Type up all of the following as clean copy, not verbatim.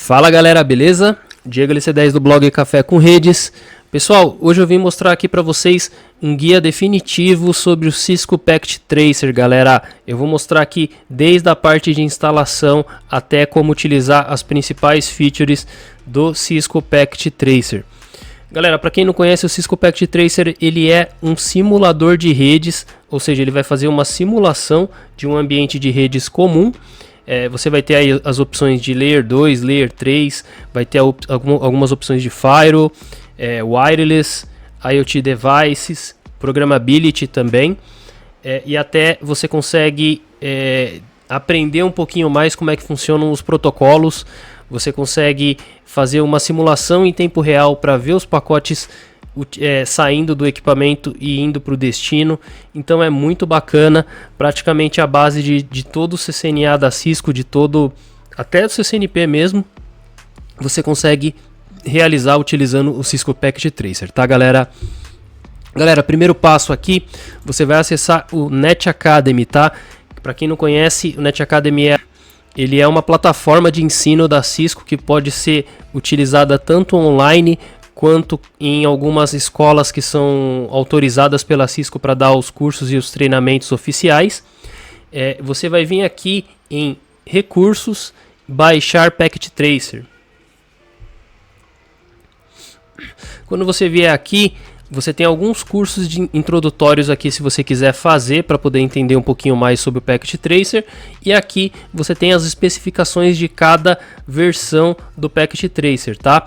Fala galera, beleza? Diego LC10 do blog Café com Redes. Pessoal, hoje eu vim mostrar aqui para vocês um guia definitivo sobre o Cisco Packet Tracer, galera. Eu vou mostrar aqui desde a parte de instalação até como utilizar as principais features do Cisco Packet Tracer. Galera, para quem não conhece, o Cisco Packet Tracer ele é um simulador de redes, ou seja, ele vai fazer uma simulação de um ambiente de redes comum. Você vai ter aí as opções de Layer 2, Layer 3, vai ter algumas opções de Firewall, Wireless, IoT Devices, Programmability também, e até você consegue aprender um pouquinho mais como é que funcionam os protocolos. Você consegue fazer uma simulação em tempo real para ver os pacotes saindo do equipamento e indo para o destino. Então é muito bacana, praticamente a base de todo o CCNA da Cisco, até o CCNP mesmo, você consegue realizar utilizando o Cisco Packet Tracer, tá galera? Galera, primeiro passo aqui, você vai acessar o Net Academy, tá? Para quem não conhece, o Net Academy ele é uma plataforma de ensino da Cisco que pode ser utilizada tanto online quanto em algumas escolas que são autorizadas pela Cisco para dar os cursos e os treinamentos oficiais. Você vai vir aqui em Recursos, baixar Packet Tracer. Quando você vier aqui, você tem alguns cursos introdutórios aqui se você quiser fazer para poder entender um pouquinho mais sobre o Packet Tracer. E aqui você tem as especificações de cada versão do Packet Tracer, tá?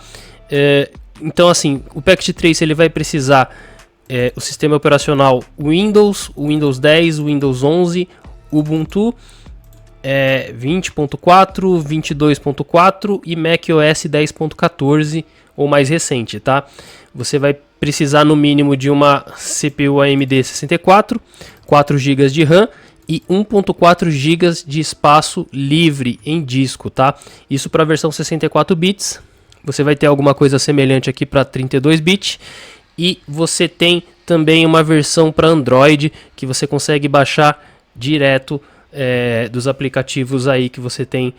Então assim, o Packet Tracer ele vai precisar o sistema operacional Windows, o Windows 10, o Windows 11, Ubuntu 20.4, 22.4 e macOS 10.14 ou mais recente, tá? Você vai precisar no mínimo de uma CPU AMD 64, 4 GB de RAM e 1.4 GB de espaço livre em disco, tá? Isso para a versão 64 bits. Você vai ter alguma coisa semelhante aqui para 32 bits e você tem também uma versão para Android que você consegue baixar direto dos aplicativos aí que você tem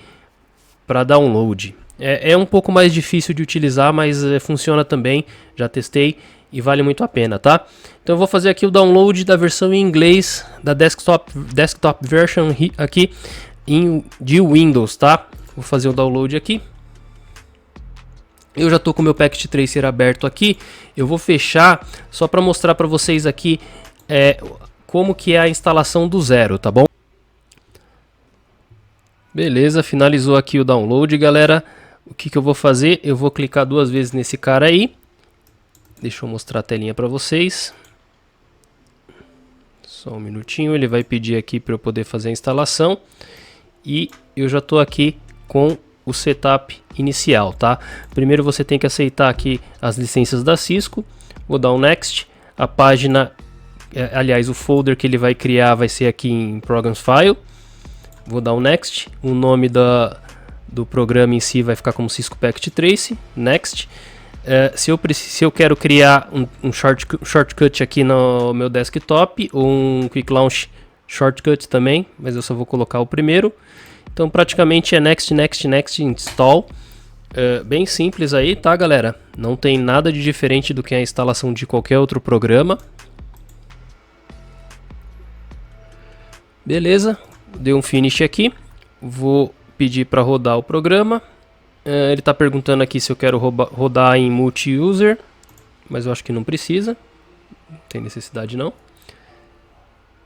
para download. É um pouco mais difícil de utilizar, mas funciona também, já testei e vale muito a pena, tá? Então eu vou fazer aqui o download da versão em inglês da desktop version aqui de Windows, tá? Vou fazer o download aqui. Eu já estou com o meu Packet Tracer aberto aqui. Eu vou fechar só para mostrar para vocês aqui como que é a instalação do zero, tá bom? Beleza, finalizou aqui o download, galera. O que eu vou fazer? Eu vou clicar 2 vezes nesse cara aí. Deixa eu mostrar a telinha para vocês. Só um minutinho, ele vai pedir aqui para eu poder fazer a instalação. E eu já estou aqui com o setup inicial, tá? Primeiro você tem que aceitar aqui as licenças da Cisco. Vou dar um Next. A página, aliás, o folder que ele vai criar vai ser aqui em Programs File. Vou dar um Next. O nome do programa em si vai ficar como Cisco Packet Tracer. Next. Se eu quero criar um shortcut aqui no meu desktop ou um Quick Launch Shortcut também, mas eu só vou colocar o primeiro. Então praticamente é Next, Next, Next, Install. Bem simples aí, tá galera? Não tem nada de diferente do que a instalação de qualquer outro programa. Beleza, dei um Finish aqui. Vou pedir para rodar o programa. Ele está perguntando aqui se eu quero rodar em multi-user, mas eu acho que não precisa, não tem necessidade não.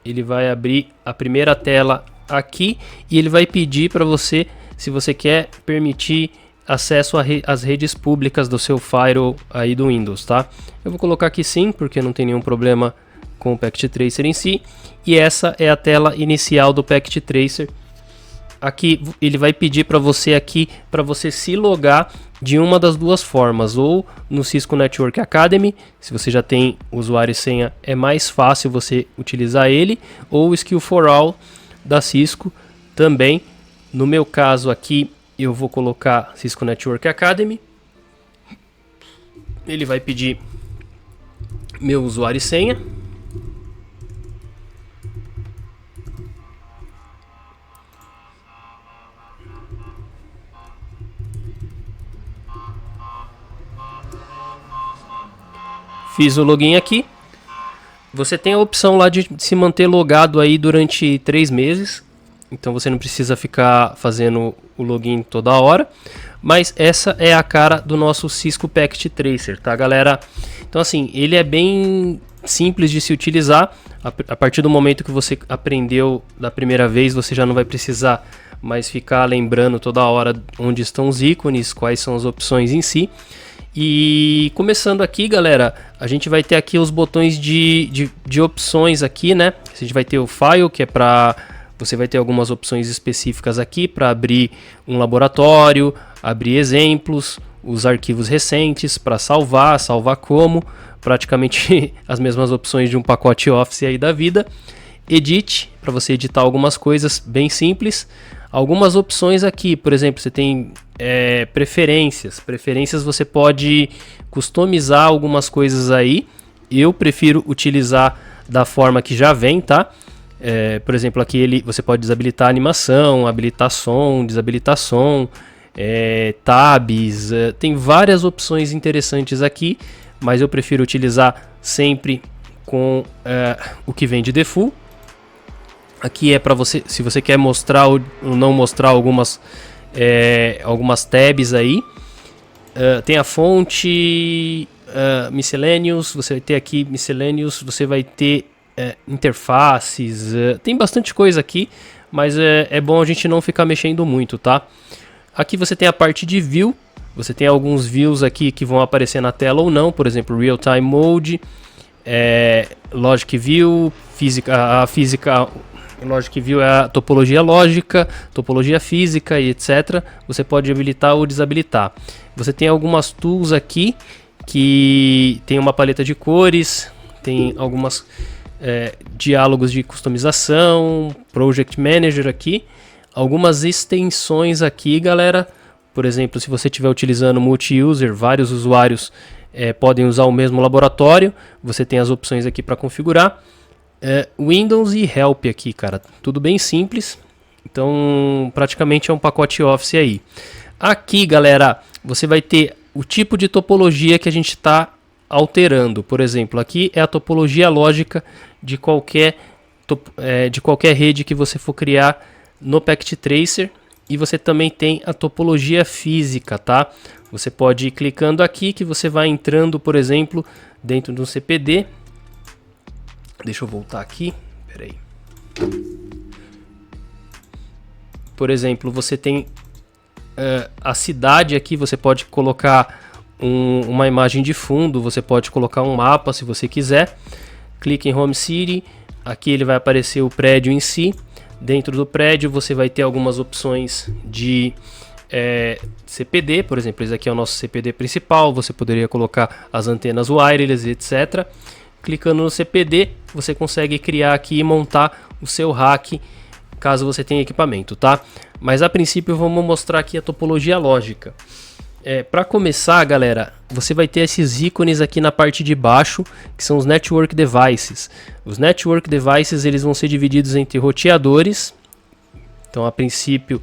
Ele vai abrir a primeira tela aqui e ele vai pedir para você se você quer permitir acesso às redes públicas do seu firewall aí do Windows, tá? Eu vou colocar aqui sim, porque não tem nenhum problema com o Packet Tracer em si. E essa é a tela inicial do Packet Tracer. Aqui ele vai pedir para você se logar de uma das duas formas, ou no Cisco Network Academy, se você já tem usuário e senha, é mais fácil você utilizar ele, ou o Skill for All da Cisco também. No meu caso aqui, eu vou colocar Cisco Network Academy. Ele vai pedir meu usuário e senha. Fiz o login aqui. Você tem a opção lá de se manter logado aí durante 3 meses. Então você não precisa ficar fazendo o login toda hora. Mas essa é a cara do nosso Cisco Packet Tracer, tá, galera? Então assim, ele é bem simples de se utilizar. A partir do momento que você aprendeu da primeira vez, você já não vai precisar mais ficar lembrando toda hora onde estão os ícones, quais são as opções em si. E começando aqui, galera, a gente vai ter aqui os botões de opções aqui, né? A gente vai ter o File, que é para... Você vai ter algumas opções específicas aqui para abrir um laboratório, abrir exemplos, os arquivos recentes, para salvar como, praticamente as mesmas opções de um pacote Office aí da vida. Edit, para você editar algumas coisas bem simples. Algumas opções aqui, por exemplo, você tem preferências. Preferências você pode customizar algumas coisas aí. Eu prefiro utilizar da forma que já vem, tá? Por exemplo, aqui você pode desabilitar animação, habilitar som, desabilitar som, tabs, tem várias opções interessantes aqui, mas eu prefiro utilizar sempre com o que vem de default. Aqui é para você, se você quer mostrar ou não mostrar algumas tabs aí. Tem a fonte, miscellaneous, você vai ter aqui miscellaneous, você vai ter interfaces, tem bastante coisa aqui, mas é bom a gente não ficar mexendo muito, tá? Aqui você tem a parte de view, você tem alguns views aqui que vão aparecer na tela ou não, por exemplo, Real Time Mode, Logic View, Logic View é a topologia lógica, topologia física e etc. Você pode habilitar ou desabilitar. Você tem algumas tools aqui que tem uma paleta de cores, tem algumas diálogos de customização, Project Manager aqui, algumas extensões aqui, galera. Por exemplo, se você estiver utilizando multi-user, vários usuários podem usar o mesmo laboratório. Você tem as opções aqui para configurar. Windows e Help aqui, cara, tudo bem simples. Então, praticamente é um pacote Office aí. Aqui, galera, você vai ter o tipo de topologia que a gente está alterando. Por exemplo, aqui é a topologia lógica de qualquer rede que você for criar no Packet Tracer. E você também tem a topologia física, tá? Você pode ir clicando aqui que você vai entrando, por exemplo, dentro de um CPD. Deixa eu voltar aqui, peraí. Por exemplo, você tem a cidade aqui, você pode colocar uma imagem de fundo, você pode colocar um mapa se você quiser. Clique em Home City, aqui ele vai aparecer o prédio em si. Dentro do prédio você vai ter algumas opções de CPD, por exemplo, esse aqui é o nosso CPD principal, você poderia colocar as antenas wireless, etc. Clicando no CPD, você consegue criar aqui e montar o seu rack, caso você tenha equipamento, tá? Mas a princípio vamos mostrar aqui a topologia lógica. Para começar, galera, você vai ter esses ícones aqui na parte de baixo, que são os Network Devices. Os Network Devices eles vão ser divididos entre roteadores. Então, a princípio,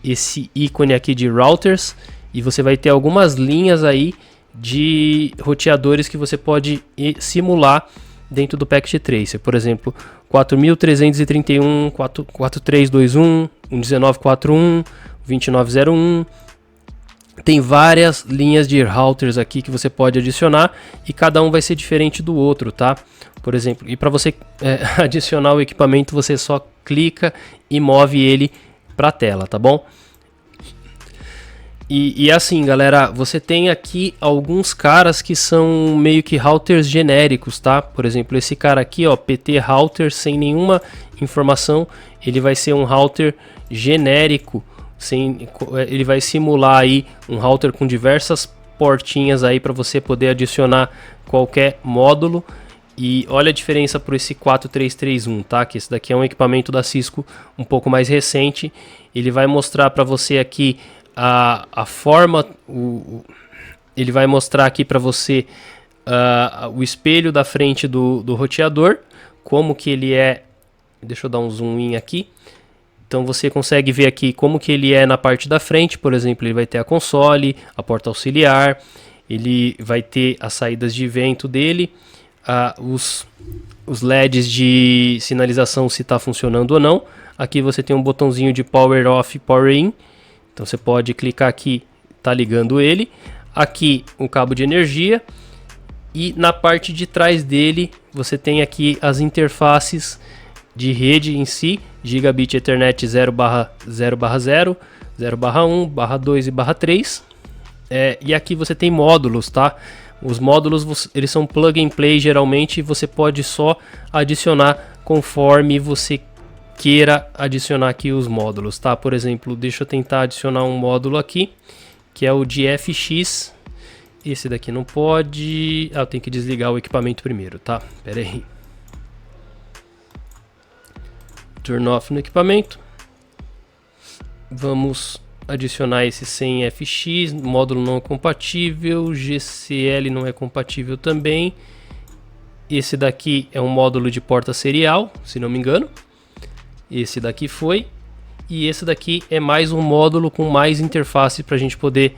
esse ícone aqui de routers. E você vai ter algumas linhas aí de roteadores que você pode simular dentro do Packet Tracer. Por exemplo, 4331, 4321, 1941, 2901. Tem várias linhas de routers aqui que você pode adicionar e cada um vai ser diferente do outro, tá? Por exemplo, e para você adicionar o equipamento, você só clica e move ele para a tela, tá bom? E assim, galera, você tem aqui alguns caras que são meio que routers genéricos, tá? Por exemplo, esse cara aqui, ó, PT Router, sem nenhuma informação, ele vai ser um router genérico. Ele vai simular aí um router com diversas portinhas aí para você poder adicionar qualquer módulo. E olha a diferença por esse 4331, tá? Que esse daqui é um equipamento da Cisco um pouco mais recente. Ele vai mostrar para você aqui a forma, ele vai mostrar aqui para você o espelho da frente do roteador, como que ele é. Deixa eu dar um zoom in aqui. Então você consegue ver aqui como que ele é na parte da frente. Por exemplo, ele vai ter a console, a porta auxiliar, ele vai ter as saídas de vento dele, os LEDs de sinalização se está funcionando ou não. Aqui você tem um botãozinho de Power Off e Power In, então você pode clicar aqui, tá ligando ele. Aqui um cabo de energia, e na parte de trás dele você tem aqui as interfaces de rede em si, Gigabit Ethernet 0/0/0, 0/1, 2 e 3. E aqui você tem módulos, tá? Os módulos eles são plug and play, geralmente você pode só adicionar conforme você queira adicionar aqui os módulos, tá? Por exemplo, deixa eu tentar adicionar um módulo aqui, que é o de FX. Esse daqui não pode. Eu tenho que desligar o equipamento primeiro, tá? Pera aí. Turn off no equipamento. Vamos adicionar esse sem FX. Módulo não é compatível. GCL não é compatível também. Esse daqui é um módulo de porta serial, se não me engano. Esse daqui foi. E esse daqui é mais um módulo com mais interface para a gente poder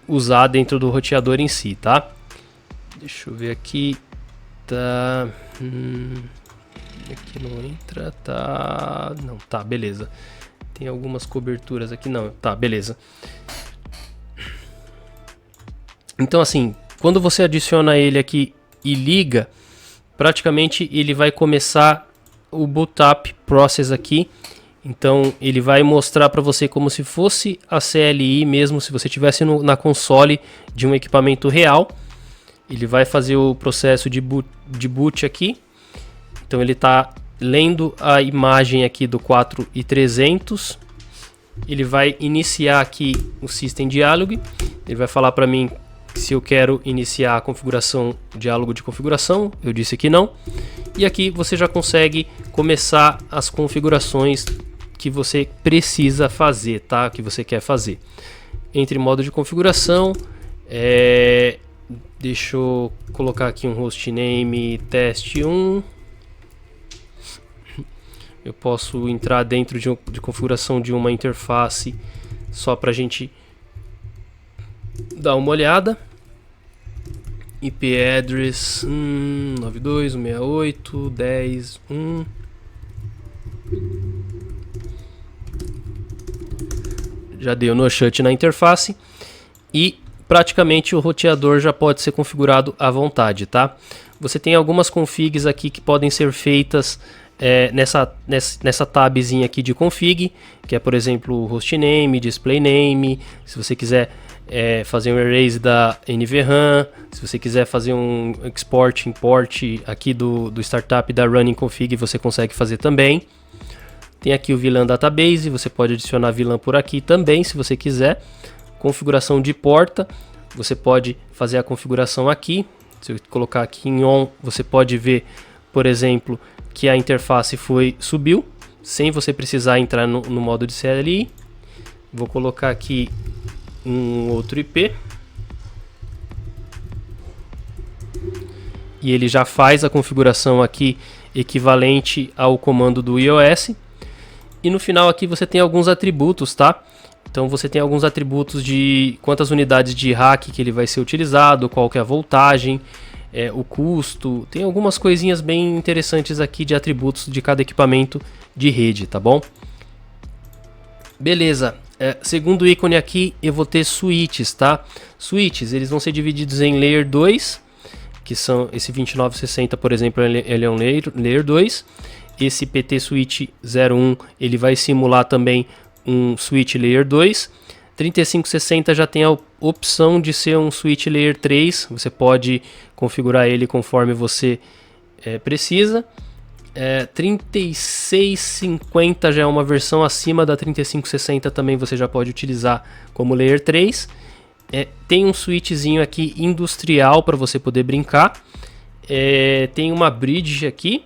usar dentro do roteador em si, tá? Deixa eu ver aqui. Tá. Aqui não entra, tá. Não, tá, beleza. Tem algumas coberturas aqui, não, tá, beleza. Então, assim, quando você adiciona ele aqui e liga, praticamente ele vai começar o boot up process aqui. Então ele vai mostrar para você como se fosse a CLI mesmo, se você estivesse na console de um equipamento real. Ele vai fazer o processo de boot aqui. Então ele está lendo a imagem aqui do 4300. Ele vai iniciar aqui o System Dialog. Ele vai falar para mim se eu quero iniciar a configuração, diálogo de configuração. Eu disse que não. E aqui você já consegue começar as configurações que você precisa fazer, tá? Que você quer fazer. Entre modo de configuração, deixa eu colocar aqui um hostname teste1. Eu posso entrar dentro de configuração de uma interface só para a gente dar uma olhada. IP address 92.168.10.1. Já deu no shut na interface e praticamente o roteador já pode ser configurado à vontade, tá? Você tem algumas configs aqui que podem ser feitas nessa tabzinha aqui de config, que é, por exemplo, o hostname, display name. Se você quiser fazer um erase da NVRAM, se você quiser fazer um export, import aqui do startup da running config, você consegue fazer também. Tem aqui o VLAN Database, você pode adicionar VLAN por aqui também, se você quiser. Configuração de porta, você pode fazer a configuração aqui. Se eu colocar aqui em ON, você pode ver, por exemplo, que a interface subiu, sem você precisar entrar no modo de CLI. Vou colocar aqui um outro IP. E ele já faz a configuração aqui equivalente ao comando do iOS. E no final aqui você tem alguns atributos, tá? Então você tem alguns atributos de quantas unidades de rack que ele vai ser utilizado, qual que é a voltagem, o custo. Tem algumas coisinhas bem interessantes aqui de atributos de cada equipamento de rede, tá bom? Beleza. Segundo ícone aqui eu vou ter switches, tá? Switches, eles vão ser divididos em Layer 2, que são esse 2960, por exemplo, ele é um Layer 2. Esse PT Switch 01 ele vai simular também um Switch Layer 2. 3560 já tem a opção de ser um Switch Layer 3. Você pode configurar ele conforme você precisa. 3650 já é uma versão acima da 3560, também você já pode utilizar como Layer 3. Tem um switchzinho aqui industrial para você poder brincar. Tem uma bridge aqui.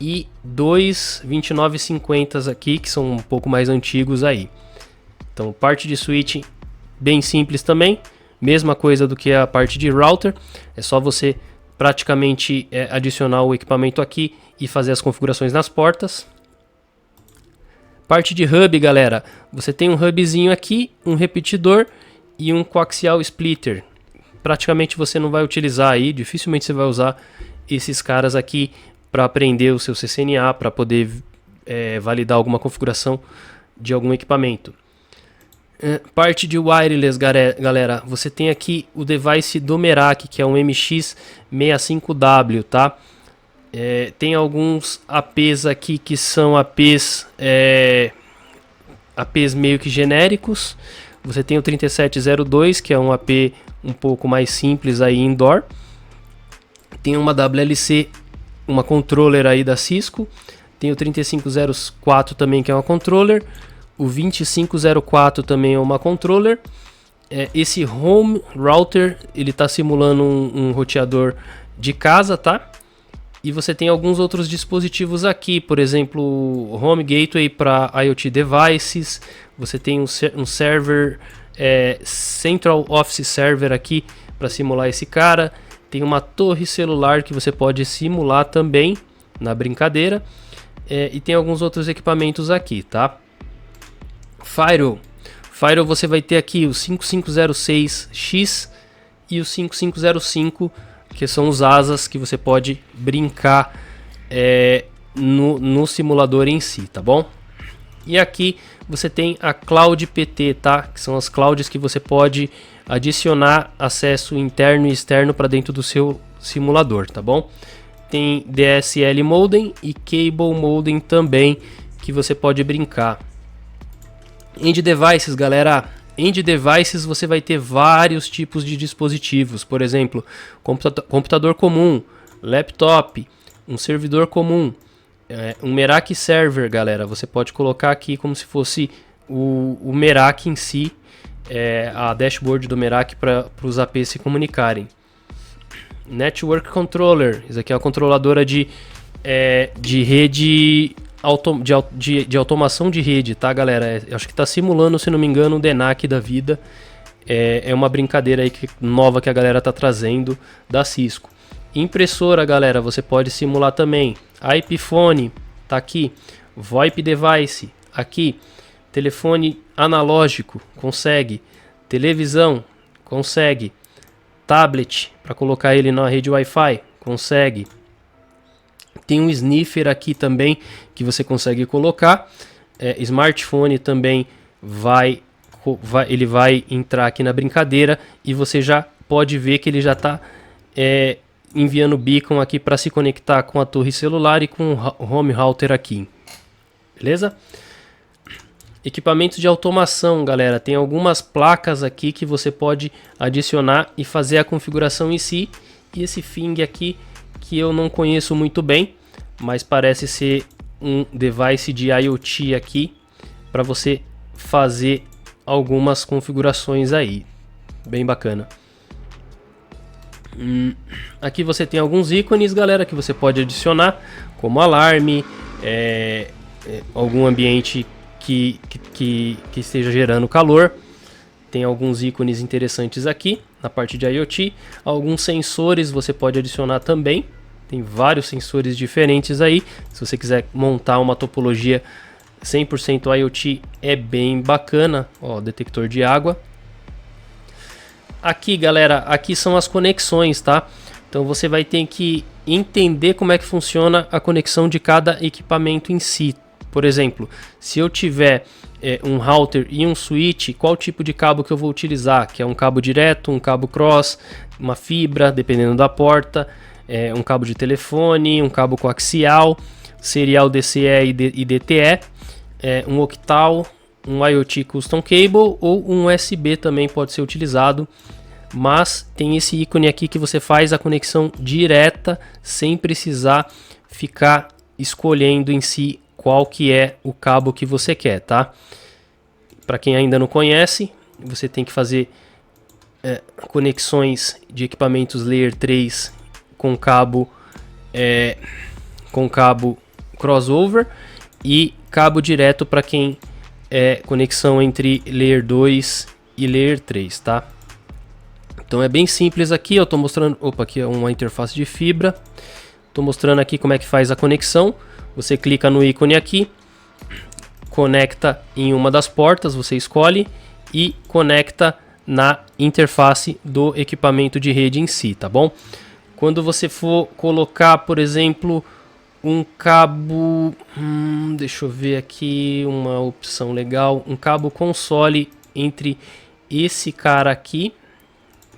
E dois 2950 aqui, que são um pouco mais antigos aí. Então, parte de switch bem simples também. Mesma coisa do que a parte de router. É só você praticamente adicionar o equipamento aqui e fazer as configurações nas portas. Parte de hub, galera. Você tem um hubzinho aqui, um repetidor e um coaxial splitter, praticamente você não vai utilizar aí, dificilmente você vai usar esses caras aqui para aprender o seu CCNA, para poder validar alguma configuração de algum equipamento. Parte de wireless, galera, você tem aqui o device do Merak, que é um MX65W, tá? Tem alguns APs aqui que são APs meio que genéricos. Você tem o 3702, que é um AP um pouco mais simples aí indoor. Tem uma WLC, uma controller aí da Cisco. Tem o 3504 também, que é uma controller. O 2504 também é uma controller. Esse home router, ele está simulando um roteador de casa, tá? E você tem alguns outros dispositivos aqui, por exemplo, o Home Gateway para IoT Devices. Você tem um server, Central Office Server aqui para simular esse cara. Tem uma torre celular que você pode simular também na brincadeira. E tem alguns outros equipamentos aqui, tá? Firewall você vai ter aqui o 5506X e o 5505, que são os asas que você pode brincar no simulador em si, tá bom? E aqui você tem a Cloud PT, tá? Que são as clouds que você pode adicionar acesso interno e externo para dentro do seu simulador, tá bom? Tem DSL Modem e Cable Modem também, que você pode brincar. End Devices, galera. End Devices você vai ter vários tipos de dispositivos. Por exemplo, computador comum, laptop, um servidor comum, um Merak Server, galera. Você pode colocar aqui como se fosse o Merak em si, a dashboard do Merak para os APs se comunicarem. Network Controller, isso aqui é uma controladora de rede, de automação de rede, tá, galera? Acho que está simulando, se não me engano, o DNAC da vida. É uma brincadeira aí nova que a galera tá trazendo da Cisco. Impressora, galera, você pode simular também. IP Phone, tá aqui. VoIP Device, aqui. Telefone analógico, consegue. Televisão, consegue. Tablet, para colocar ele na rede Wi-Fi, consegue. Tem um sniffer aqui também que você consegue colocar. Smartphone também ele vai entrar aqui na brincadeira e você já pode ver que ele já está enviando beacon aqui para se conectar com a torre celular e com o home router aqui. Beleza? Equipamentos de automação, galera. Tem algumas placas aqui que você pode adicionar e fazer a configuração em si. E esse Fing aqui, que eu não conheço muito bem, mas parece ser um device de IoT aqui para você fazer algumas configurações aí. Bem bacana. Aqui você tem alguns ícones, galera, que você pode adicionar, como alarme, algum ambiente que esteja gerando calor. Tem alguns ícones interessantes aqui na parte de IoT. Alguns sensores você pode adicionar também. Tem vários sensores diferentes aí. Se você quiser montar uma topologia 100% IoT, é bem bacana. Ó, detector de água. Aqui, galera, aqui são as conexões, tá? Então você vai ter que entender como é que funciona a conexão de cada equipamento em si. Por exemplo, se eu tiver um router e um switch, qual tipo de cabo que eu vou utilizar? Que é um cabo direto, um cabo cross, uma fibra, dependendo da porta, um cabo de telefone, um cabo coaxial, serial DCE e DTE, um octal, um IoT Custom Cable ou um USB também pode ser utilizado. Mas tem esse ícone aqui que você faz a conexão direta sem precisar ficar escolhendo em si qual que é o cabo que você quer, tá? Para quem ainda não conhece, você tem que fazer conexões de equipamentos Layer 3 com cabo crossover e cabo direto para quem conexão entre Layer 2 e Layer 3, tá? Então é bem simples aqui, eu tô mostrando, aqui é uma interface de fibra. Tô mostrando aqui como é que faz a conexão. Você clica no ícone aqui, conecta em uma das portas, você escolhe e conecta na interface do equipamento de rede em si, tá bom? Quando você for colocar, por exemplo, um cabo, deixa eu ver aqui uma opção legal, um cabo console entre esse cara aqui,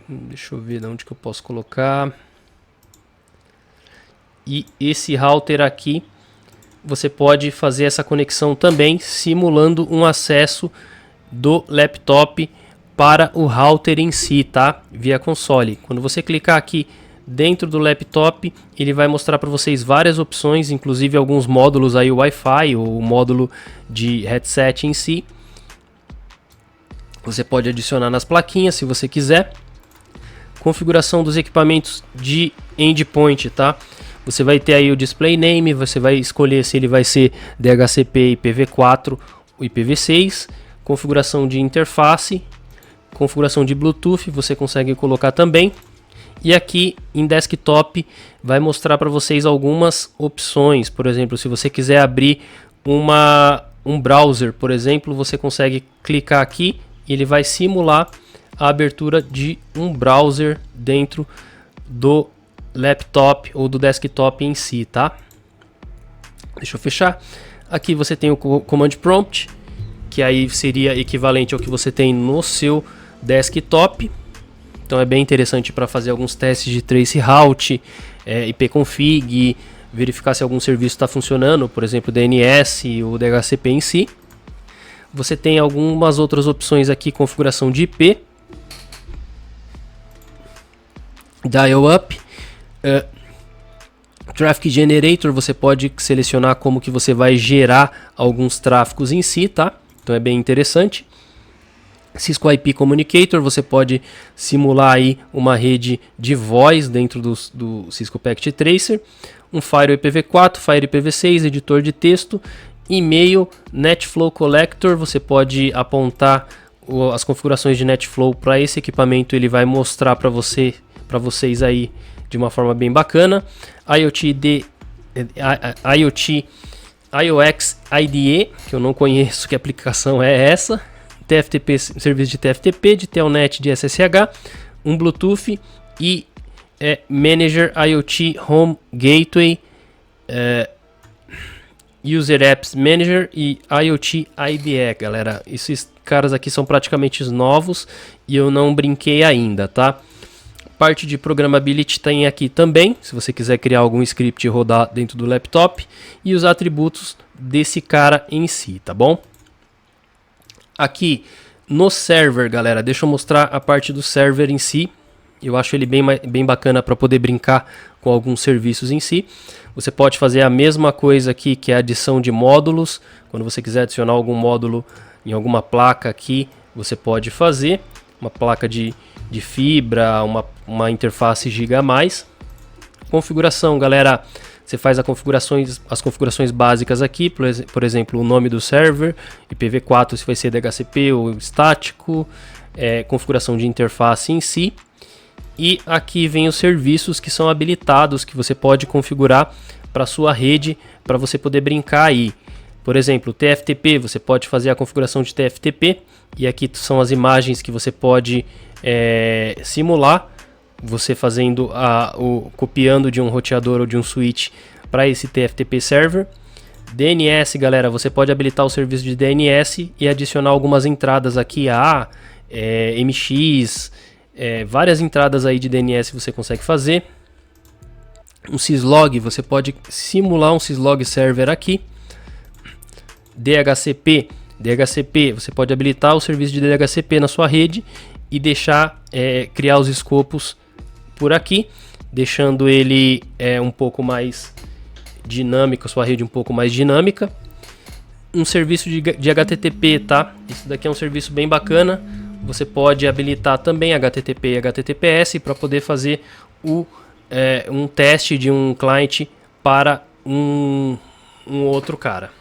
deixa eu ver de onde que eu posso colocar, e esse router aqui, você pode fazer essa conexão também, simulando um acesso do laptop para o router em si, tá? Via console. Quando você clicar aqui dentro do laptop, ele vai mostrar para vocês várias opções, inclusive alguns módulos aí, o Wi-Fi, ou o módulo de headset em si. Você pode adicionar nas plaquinhas se você quiser. Configuração dos equipamentos de endpoint, tá? Você vai ter aí o display name, você vai escolher se ele vai ser DHCP, IPv4 ou IPv6. Configuração de interface, configuração de Bluetooth, você consegue colocar também. E aqui em desktop vai mostrar para vocês algumas opções. Por exemplo, se você quiser abrir um browser, por exemplo, você consegue clicar aqui e ele vai simular a abertura de um browser dentro do laptop ou do desktop em si, tá? Deixa eu fechar. Aqui você tem o Command Prompt, que aí seria equivalente ao que você tem no seu desktop. Então é bem interessante para fazer alguns testes de traceroute, ipconfig, verificar se algum serviço está funcionando, por exemplo, DNS ou DHCP em si. Você tem algumas outras opções aqui, configuração de IP, dial up, Traffic Generator, você pode selecionar como que você vai gerar alguns tráfegos em si, tá? Então é bem interessante. Cisco IP Communicator, você pode simular aí uma rede de voz dentro do Cisco Packet Tracer. Um Firewall IPv4, Firewall IPv6, editor de texto, e-mail, NetFlow Collector, você pode apontar as configurações de NetFlow para esse equipamento, ele vai mostrar para vocês aí de uma forma bem bacana. IOX IDE, que eu não conheço que aplicação é essa. TFTP, serviço de TFTP, de Telnet, de SSH, um Bluetooth e Manager IoT Home Gateway, User Apps Manager e IoT IDE, galera. Esses caras aqui são praticamente novos e eu não brinquei ainda, tá? Parte de programability tem aqui também, se você quiser criar algum script e rodar dentro do laptop, e os atributos desse cara em si, tá bom? Aqui no server, galera, deixa eu mostrar a parte do server em si. Eu acho ele bem bacana para poder brincar com alguns serviços em si. Você pode fazer a mesma coisa aqui, que é a adição de módulos. Quando você quiser adicionar algum módulo em alguma placa aqui, você pode fazer. Uma placa de fibra, uma interface giga a mais. Configuração, galera. Você faz as configurações básicas aqui, por exemplo, o nome do server, IPv4 se vai ser DHCP ou estático, configuração de interface em si. E aqui vem os serviços que são habilitados, que você pode configurar para sua rede, para você poder brincar aí. Por exemplo, TFTP, você pode fazer a configuração de TFTP, e aqui são as imagens que você pode simular, você fazendo copiando de um roteador ou de um switch para esse TFTP server. DNS, galera, você pode habilitar o serviço de DNS e adicionar algumas entradas aqui, MX, várias entradas aí de DNS você consegue fazer. Um syslog, você pode simular um syslog server aqui. DHCP, você pode habilitar o serviço de DHCP na sua rede e deixar criar os escopos por aqui, deixando ele um pouco mais dinâmico, a sua rede um pouco mais dinâmica. Um serviço de HTTP, tá? Isso daqui é um serviço bem bacana. Você pode habilitar também HTTP e HTTPS para poder fazer um teste de um cliente para um outro cara.